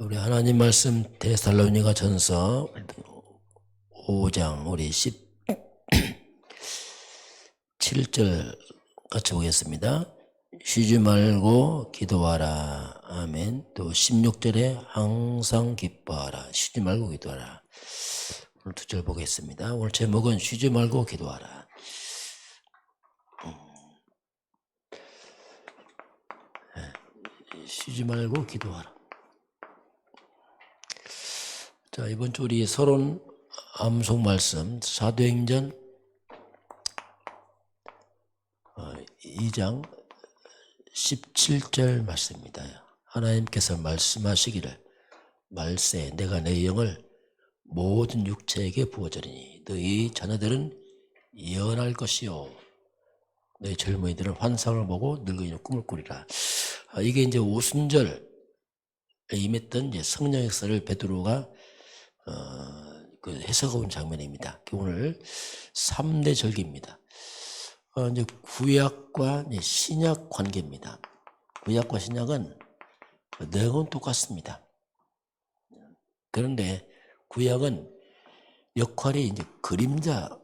우리 하나님 말씀 데살로니가 전서 5장 우리 17절 같이 보겠습니다. 쉬지 말고 기도하라. 아멘. 또 16절에 항상 기뻐하라. 쉬지 말고 기도하라. 오늘 2절 보겠습니다. 오늘 제목은 쉬지 말고 기도하라. 쉬지 말고 기도하라. 자, 이번 주 우리 서론 암송 말씀 사도행전 2장 17절 말씀입니다. 하나님께서 말씀하시기를 말세 내가 내 영을 모든 육체에게 부어주리니 너희 자녀들은 예언할 것이요 너희 젊은이들은 환상을 보고 늙은이는 꿈을 꾸리라. 이게 이제 오순절에 임했던 이제 성령 역사를 베드로가 그 해석해 온 장면입니다. 오늘 3대 절기입니다. 이제 구약과 이제 신약 관계입니다. 구약과 신약은 내용은 똑같습니다. 그런데 구약은 역할이 이제 그림자고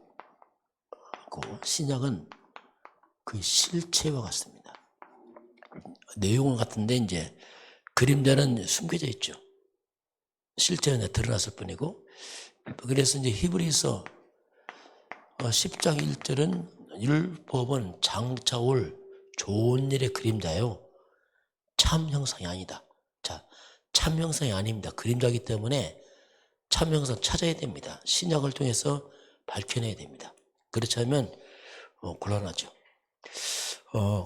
신약은 그 실체와 같습니다. 내용은 같은데 이제 그림자는 숨겨져 있죠. 실제는 드러났을 뿐이고, 그래서 이제 히브리서 10장 1절은 율법은 장차올 좋은 일의 그림자요 참 형상이 아니다. 자, 참 형상이 아닙니다. 그림자이기 때문에 참 형상 찾아야 됩니다. 신약을 통해서 밝혀내야 됩니다. 그렇지 않으면 곤란하죠.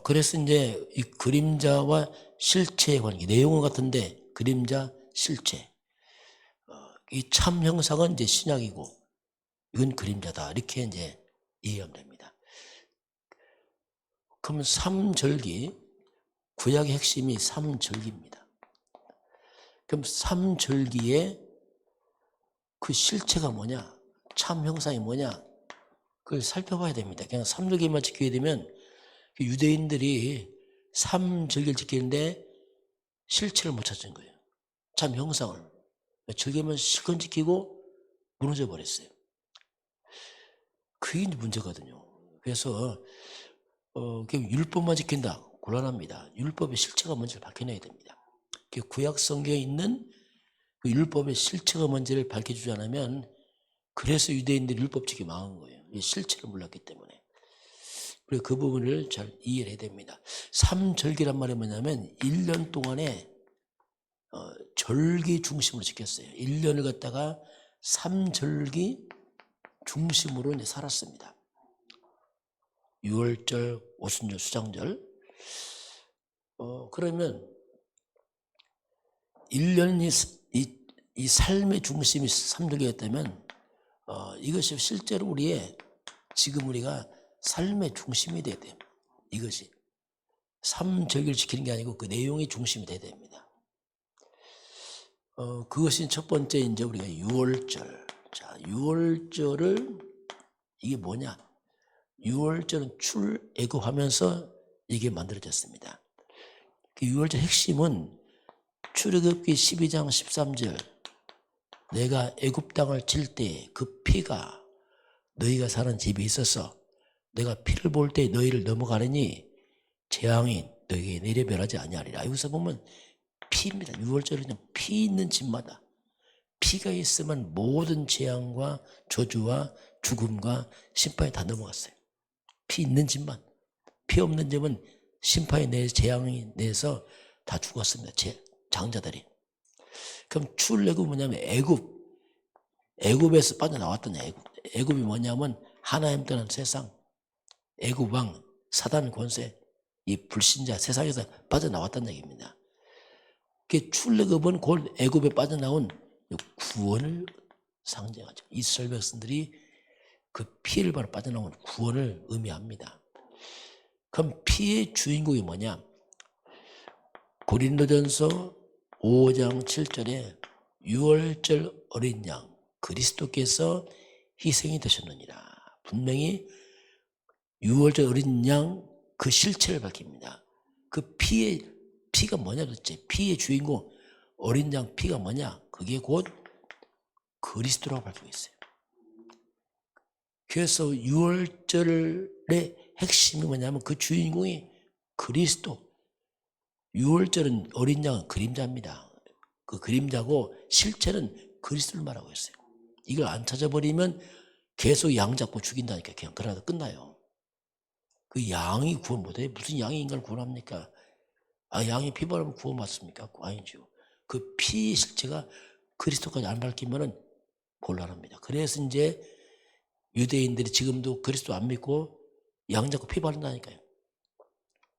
그래서 이제 이 그림자와 실체의 관계, 내용은 같은데 그림자, 실체, 이 참 형상은 이제 신약이고 이건 그림자다. 이렇게 이제 이해하면 됩니다. 그러면 삼절기, 구약의 핵심이 삼절기입니다. 그럼 삼절기의 그 실체가 뭐냐, 참 형상이 뭐냐, 그걸 살펴봐야 됩니다. 그냥 삼절기만 지키게 되면 유대인들이 삼절기를 지키는데 실체를 못 찾은 거예요. 참 형상을. 절기만 실컷 지키고 무너져 버렸어요. 그게 이제 문제거든요. 그래서 그냥 율법만 지킨다. 곤란합니다. 율법의 실체가 뭔지를 밝혀내야 됩니다. 구약 성경에 있는 그 율법의 실체가 뭔지를 밝혀주지 않으면 그래서 유대인들이 율법 지키기 망한 거예요. 실체를 몰랐기 때문에. 그래서 그 부분을 잘 이해를 해야 됩니다. 삼절기란 말이 뭐냐면 1년 동안에 절기 중심으로 지켰어요. 1년을 갖다가 삼절기 중심으로 이제 살았습니다. 유월절, 오순절, 수장절. 그러면 1년이 이 삶의 중심이 삼절기였다면 이것이 실제로 우리의 지금 우리가 삶의 중심이 돼야 돼요. 이것이 삼절기를 지키는 게 아니고 그 내용이 중심이 돼야 됩니다. 그것이 첫 번째 이제 우리가 유월절. 자, 유월절을 이게 뭐냐? 유월절은 출애굽하면서 이게 만들어졌습니다. 그 유월절 핵심은 출애굽기 12장 13절 내가 애굽 땅을 칠 때 그 피가 너희가 사는 집에 있어서 내가 피를 볼 때 너희를 넘어가려니 재앙이 너희에게 내려변하지 아니하리라. 여기서 보면 피입니다. 유월절은 피 있는 집마다 피가 있으면 모든 재앙과 저주와 죽음과 심판이 다 넘어갔어요. 피 있는 집만. 피 없는 집은 심판이 내서 재앙이 내서 다 죽었습니다. 장자들이. 그럼 출애굽은 뭐냐면 애굽에서 빠져나왔던 애굽이 뭐냐면 하나님 떠난 세상, 애굽 왕, 사단 권세, 이 불신자 세상에서 빠져나왔다는 얘기입니다. 그 출애굽은 곧 애굽에 빠져나온 구원을 상징하죠. 이스라엘 백성들이 그 피를 바로 빠져나온 구원을 의미합니다. 그럼 피의 주인공이 뭐냐? 고린도전서 5장 7절에 유월절 어린 양 그리스도께서 희생이 되셨느니라. 분명히 유월절 어린 양 그 실체를 밝힙니다. 그 피가 뭐냐 도대체? 피의 주인공 어린 양 피가 뭐냐? 그게 곧 그리스도라고 밝히고 있어요. 그래서 유월절의 핵심이 뭐냐면 그 주인공이 그리스도. 유월절은 어린 양은 그림자입니다. 그 그림자고 실체는 그리스도를 말하고 있어요. 이걸 안 찾아버리면 계속 양 잡고 죽인다니까. 그냥 그러다 끝나요. 그 양이 구원 못해요. 무슨 양이 인간을 구원합니까? 양이 피 바르면 구원 받습니까? 아니죠. 그 피의 실체가 그리스도까지 안 밝히면은 곤란합니다. 그래서 이제 유대인들이 지금도 그리스도 안 믿고 양 잡고 피 바른다니까요.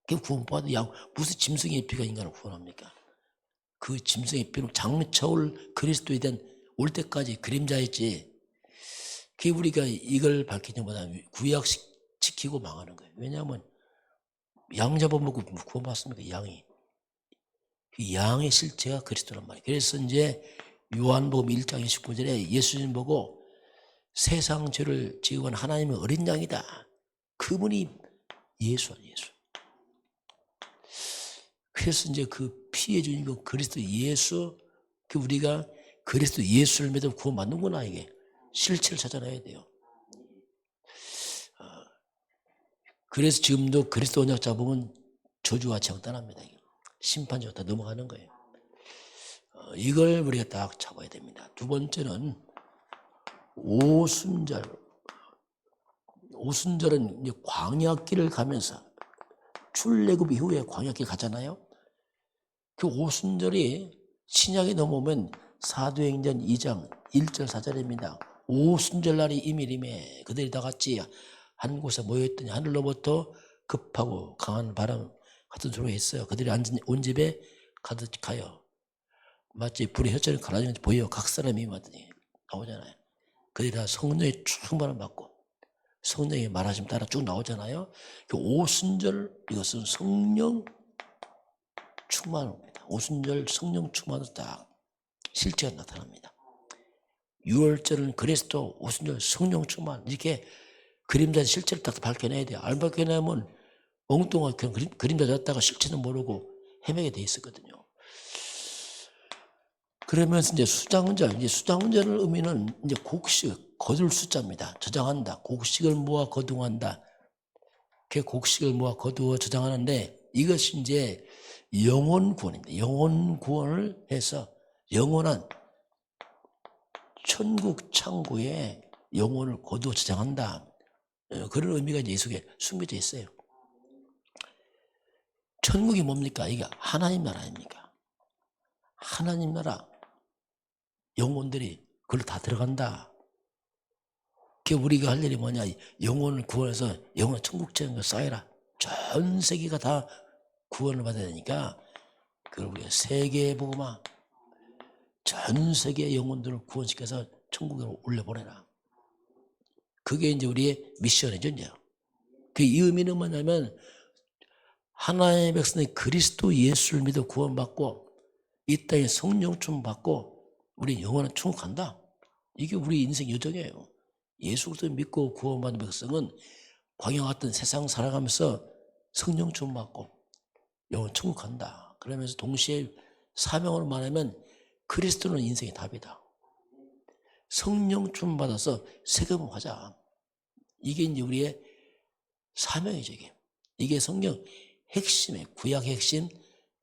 그 구원받은 양, 무슨 짐승의 피가 인간을 구원합니까? 그 짐승의 피로 장차올 그리스도에 대한 올 때까지 그림자였지. 그게 우리가 이걸 밝히는 것보다 구약 지키고 망하는 거예요. 왜냐하면 양 잡아먹고 구원받습니까? 양이. 그 양의 실체가 그리스도란 말이에요. 그래서 이제 요한복음 1장 29절에 예수님 보고 세상 죄를 지고 간 하나님의 어린 양이다. 그분이 예수야, 예수. 그래서 이제 그 피해 주님이 그리스도 예수, 그 우리가 그리스도 예수를 믿어 구원받는구나. 이게 실체를 찾아내야 돼요. 그래서 지금도 그리스도 언약 잡으면 저주와 장단합니다. 심판주가 다 넘어가는 거예요. 이걸 우리가 딱 잡아야 됩니다. 두 번째는 오순절. 오순절은 이제 광야길을 가면서 출애굽 이후에 광야길 가잖아요. 그 오순절이 신약에 넘어오면 사도행전 2장 1절 4절입니다. 오순절 날이 이밀임에 그들이 다 같이 한 곳에 모여있더니 하늘로부터 급하고 강한 바람 같은 소리가 있어요. 그들이 앉은 온 집에 가득하여 마치 불의 혀처럼 갈라지는 보여 각 사람이 왔더니 나오잖아요. 그들이 다 성령의 충만을 받고 성령의 말하심 따라 쭉 나오잖아요. 그 오순절 이것은 성령 충만입니다. 오순절 성령 충만으로 딱 실체가 나타납니다. 유월절은 그리스도, 오순절 성령 충만 이렇게 그림자 실체를 딱 밝혀내야 돼요. 안 밝혀내면 엉뚱하게 그냥 그림자 잡다가 실체는 모르고 헤매게 돼 있었거든요. 그러면서 이제 수장절 의미는 이제 곡식, 거둘 숫자입니다. 저장한다. 곡식을 모아 거두한다. 그 곡식을 모아 거두어 저장하는데 이것이 이제 영혼 구원입니다. 영혼 구원을 해서 영원한 천국 창고에 영혼을 거두어 저장한다. 그런 의미가 이제 이 속에 숨겨져 있어요. 천국이 뭡니까? 이게 하나님 나라 아닙니까? 하나님 나라 영혼들이 그걸로 다 들어간다. 그 우리가 할 일이 뭐냐? 영혼을 구원해서 영혼 천국처럼 쌓여라. 전 세계가 다 구원을 받아야 되니까 그걸 우리가 세계복음화 전 세계 영혼들을 구원시켜서 천국으로 올려보내라. 그게 이제 우리의 미션이죠. 이제. 이 의미는 뭐냐면 하나님의 백성이 그리스도 예수를 믿어 구원받고 이 땅에 성령 충만받고 우리 영원한 천국 간다. 이게 우리 인생 여정이에요. 예수 그리스도 믿고 구원받은 백성은 광야 같은 세상 살아가면서 성령 충만받고 영원 천국 간다. 그러면서 동시에 사명으로 말하면 그리스도는 인생의 답이다. 성령 충만받아서 세금을 하자. 이게 이제 우리의 사명이죠. 이게 성경 핵심이에요. 구약 핵심,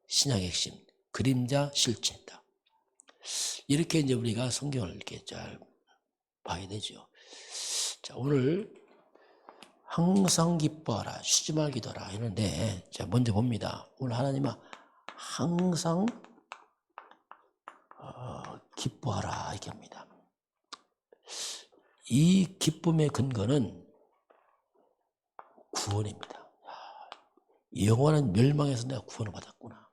신약 핵심, 그림자 실체다. 이렇게 이제 우리가 성경을 이렇게 잘 봐야 되죠. 자, 오늘 항상 기뻐하라, 쉬지 말 기도하라 이런데, 자, 먼저 봅니다. 오늘 하나님은 항상 기뻐하라 이렇게 합니다. 이 기쁨의 근거는 구원입니다. 영원한 멸망에서 내가 구원을 받았구나.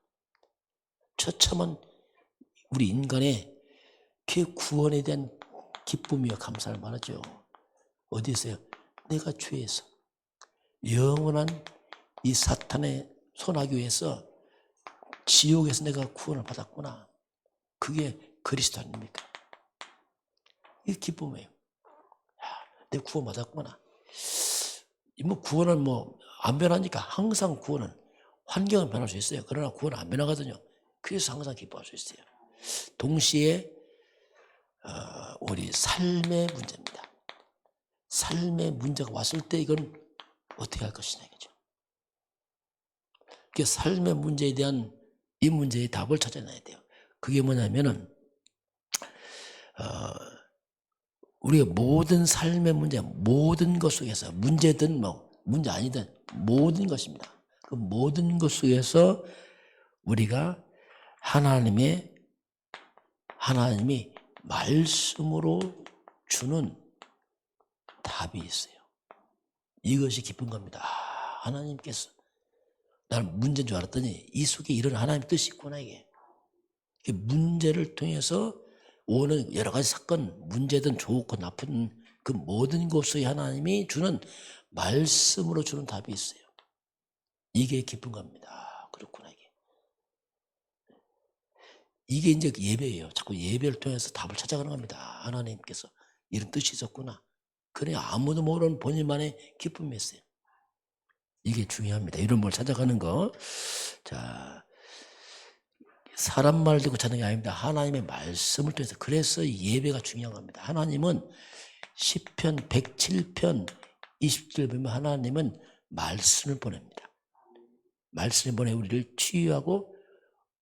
처참한 우리 인간의 그 구원에 대한 기쁨이와 감사를 말하죠. 어디 있어요? 내가 죄에서 영원한 이 사탄의 손아귀에서 지옥에서 내가 구원을 받았구나. 그게 그리스도 아닙니까? 이게 기쁨이에요. 내가 구원 받았구나. 뭐 구원은 뭐 안 변하니까 항상 구원은 환경은 변할 수 있어요. 그러나 구원은 안 변하거든요. 그래서 항상 기뻐할 수 있어요. 동시에 우리 삶의 문제입니다. 삶의 문제가 왔을 때 이건 어떻게 할 것이냐 이거죠. 그 삶의 문제에 대한 이 문제의 답을 찾아내야 돼요. 그게 뭐냐면은 우리가 모든 삶의 문제, 모든 것 속에서 문제든 뭐 문제 아니든 모든 것입니다. 그 모든 것 속에서 우리가 하나님이 말씀으로 주는 답이 있어요. 이것이 기쁜 겁니다. 하나님께서 나는 문제인 줄 알았더니 이 속에 이런 하나님의 뜻이 있구나 이게. 문제를 통해서 오는 여러 가지 사건, 문제든 좋고 나쁜 그 모든 것에 하나님이 주는 말씀으로 주는 답이 있어요. 이게 기쁜 겁니다. 그렇구나 이게. 이게 이제 예배예요. 자꾸 예배를 통해서 답을 찾아가는 겁니다. 하나님께서 이런 뜻이 있었구나. 그래 아무도 모르는 본인만의 기쁨이 있어요. 이게 중요합니다. 이런 걸 찾아가는 거. 자, 사람 말 듣고 찾는 게 아닙니다. 하나님의 말씀을 통해서. 그래서 예배가 중요한 겁니다. 하나님은 시편 107편 20절 보면 하나님은 말씀을 보냅니다. 말씀을 보내 우리를 치유하고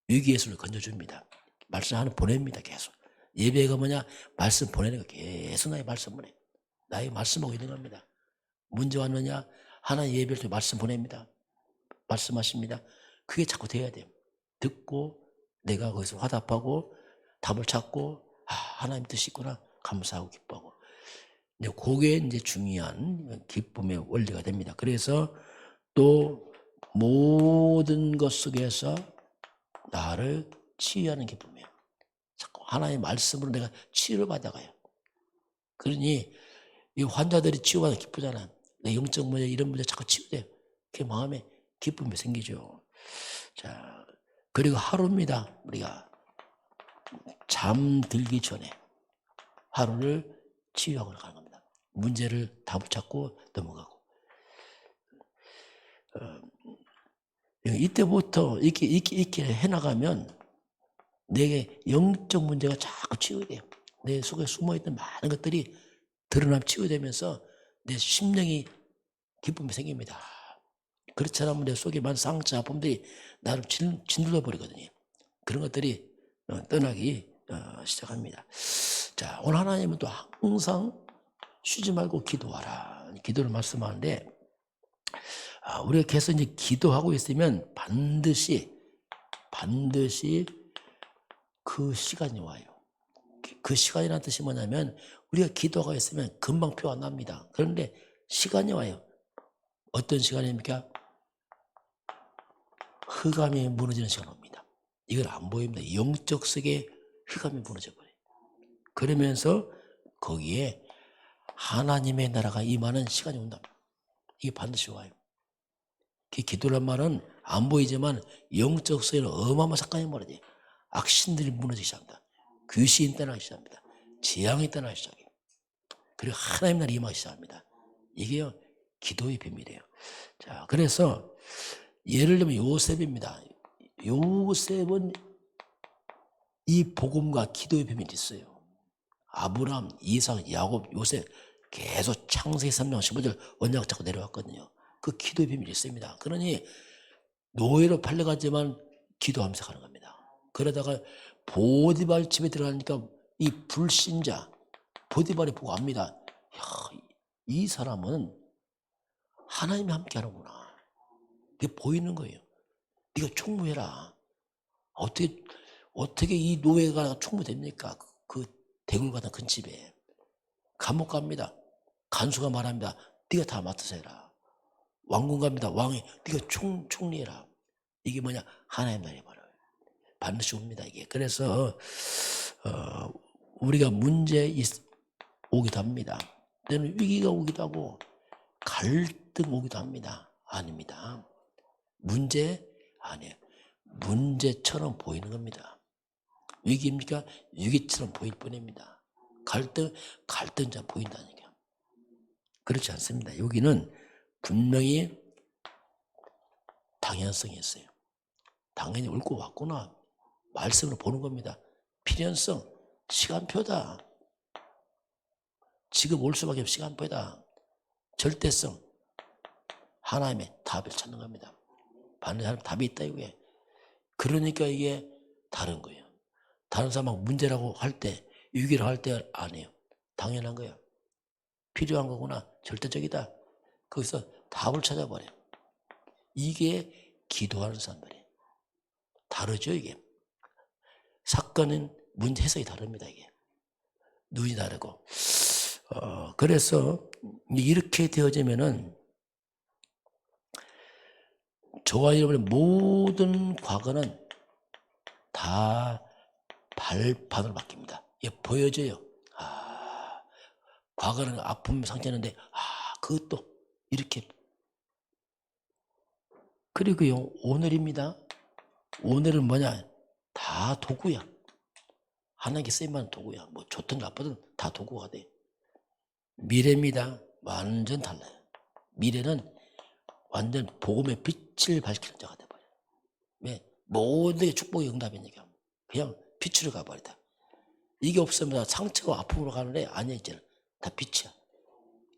위기에서 건져줍니다. 말씀 하나 보냅니다. 계속. 예배가 뭐냐? 말씀 보내는 거. 계속 나의 말씀 보내. 나의 말씀하고 있는 겁니다. 문제 왔느냐? 하나님 예배를 통해 말씀 보냅니다. 말씀하십니다. 그게 자꾸 돼야 돼요. 듣고 내가 거기서 화답하고 답을 찾고 하나님 뜻이 있구나 감사하고 기뻐하고. 그게 이제 중요한 기쁨의 원리가 됩니다. 그래서 또 모든 것 속에서 나를 치유하는 기쁨이에요. 자꾸 하나님의 말씀으로 내가 치유를 받아가요. 그러니 이 환자들이 치유받아 기쁘잖아요. 내 영적 문제 이런 문제 자꾸 치유돼요. 그 마음에 기쁨이 생기죠. 자, 그리고 하루입니다. 우리가 잠들기 전에 하루를 치유하고 가는 겁니다. 문제를 답을 찾고 넘어가고. 이때부터 이렇게 해나가면 내게 영적 문제가 자꾸 치유돼요. 내 속에 숨어있던 많은 것들이 드러나면 치유되면서 내 심령이 기쁨이 생깁니다. 그렇지 않으면 내 속에 많은 상처, 아픔들이 나를 짓눌러 버리거든요. 그런 것들이 떠나기 시작합니다. 자, 오늘 하나님은 또 항상 쉬지 말고 기도하라. 기도를 말씀하는데, 우리가 계속 이제 기도하고 있으면 반드시 그 시간이 와요. 그 시간이라는 뜻이 뭐냐면, 우리가 기도하고 있으면 금방 표 안 납니다. 그런데 시간이 와요. 어떤 시간입니까? 흑암이 무너지는 시간 옵니다. 이건 안 보입니다. 영적 세계에 흑암이 무너져 버려요. 그러면서 거기에 하나님의 나라가 임하는 시간이 온답니다. 이게 반드시 와요. 기도란 말은 안 보이지만 영적 세계는 어마어마한 사건이 벌어져요. 악신들이 무너지기 시작합니다. 귀신이 떠나기 시작합니다. 재앙이 떠나기 시작해요. 그리고 하나님 나라가 임하기 시작합니다. 이게 기도의 비밀이에요. 자, 그래서 예를 들면 요셉입니다. 요셉은 이 복음과 기도의 비밀이 있어요. 아브라함, 이삭, 야곱, 요셉 계속 창세기 3장 15절 언약을 잡고 내려왔거든요. 그 기도의 비밀이 있습니다. 그러니 노예로 팔려갔지만 기도하면서 가는 겁니다. 그러다가 보디발 집에 들어가니까 이 불신자 보디발이 보고 압니다. 이 사람은 하나님이 함께 하는구나. 그게 보이는 거예요. 네가 총무해라. 어떻게 이 노예가 총무됩니까? 그 대굴 같은 큰 집에. 감옥 갑니다. 간수가 말합니다. 네가 다 맡아서 해라. 왕궁 갑니다. 왕이 네가 총리해라. 이게 뭐냐? 하나님 나라에 말아요. 반드시 옵니다. 이게. 그래서 우리가 문제 오기도 합니다. 때는 위기가 오기도 하고 갈등 오기도 합니다. 아닙니다. 문제 아니에요. 문제처럼 보이는 겁니다. 위기입니까? 위기처럼 보일 뿐입니다. 갈등처럼 보인다니까. 그렇지 않습니다. 여기는 분명히 당연성이 있어요. 당연히 옳고 왔구나. 말씀으로 보는 겁니다. 필연성, 시간표다. 지금 올 수밖에 없는 시간표다. 절대성, 하나님의 답을 찾는 겁니다. 받는 사람 답이 있다 이거예요. 그러니까 이게 다른 거예요. 다른 사람하고 문제라고 할 때, 위기라고 할 때 안 해요. 당연한 거예요. 필요한 거구나. 절대적이다. 거기서 답을 찾아버려요. 이게 기도하는 사람들이에요. 다르죠 이게. 사건은 문제 해석이 다릅니다 이게. 눈이 다르고. 그래서 이렇게 되어지면은 저와 여러분의 모든 과거는 다 발판으로 바뀝니다. 이게 보여져요. 과거는 아픔 상처였는데 그것도 이렇게. 그리고요 오늘입니다. 오늘은 뭐냐? 다 도구야. 하나님께 쓰임받는 도구야. 뭐 좋든 나쁘든 다 도구가 돼. 미래입니다. 완전 달라요. 미래는 완전 복음의 빛을 밝히는 자가 돼버려요. 왜? 모든 게 축복의 응답이니까. 그냥 빛으로 가버리다. 이게 없으면 상처와 아픔으로 가는데 아니야 이제는. 다 빛이야.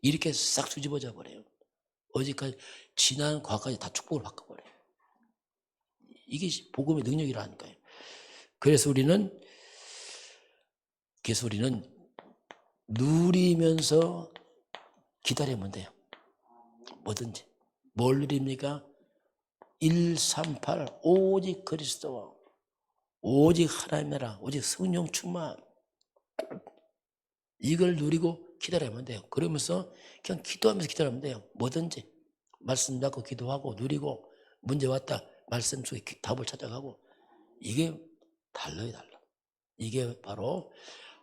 이렇게 싹 뒤집어져 버려요. 어제까지 지난 과거까지 다 축복을 바꿔버려요. 이게 복음의 능력이라니까요. 그래서 우리는 누리면서 기다리면 돼요. 뭐든지. 뭘 누립니까? 138 오직 그리스도와 오직 하나님 나라 오직 성령 충만, 이걸 누리고 기다리면 돼요. 그러면서 그냥 기도하면서 기다리면 돼요. 뭐든지 말씀 잡고 기도하고 누리고, 문제 왔다 말씀 속에 답을 찾아가고. 이게 달라요. 이게 바로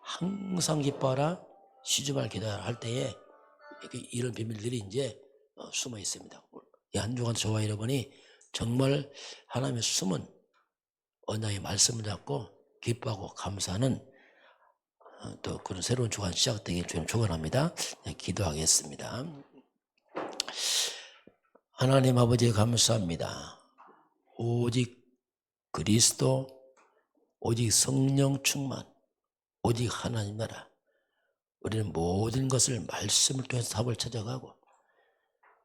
항상 기뻐하라 쉬지 기도하라 할 때에 이런 비밀들이 이제 숨어 있습니다. 이 한 주간 저와 여러분이 정말 하나님의 숨은 언약의 말씀을 잡고 기뻐하고 감사하는 또 그런 새로운 주간 시작되길 주님 축원합니다. 기도하겠습니다. 하나님 아버지 감사합니다. 오직 그리스도, 오직 성령 충만, 오직 하나님 나라. 우리는 모든 것을 말씀을 통해서 답을 찾아가고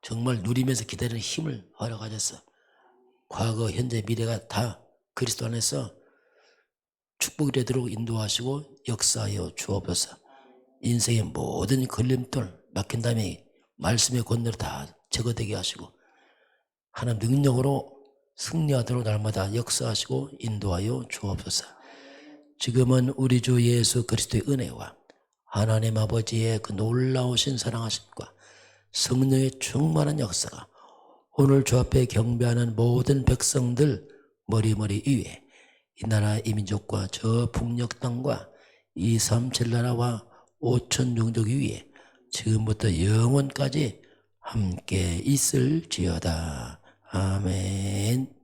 정말 누리면서 기다리는 힘을 허락하셔서 과거, 현재, 미래가 다 그리스도 안에서 축복이 되도록 인도하시고 역사하여 주옵소서. 인생의 모든 걸림돌, 막힌담이 말씀의 권능으로 다 제거되게 하시고 하나님 능력으로 승리하도록 날마다 역사하시고 인도하여 주옵소서. 지금은 우리 주 예수 그리스도의 은혜와 하나님 아버지의 그 놀라우신 사랑하심과 성령의 충만한 역사가 오늘 주 앞에 경배하는 모든 백성들 머리머리 위에, 이 나라 이 민족과 저 북녘 땅과 237 나라와 5천 종족 위에 지금부터 영원까지 함께 있을지어다. 아멘.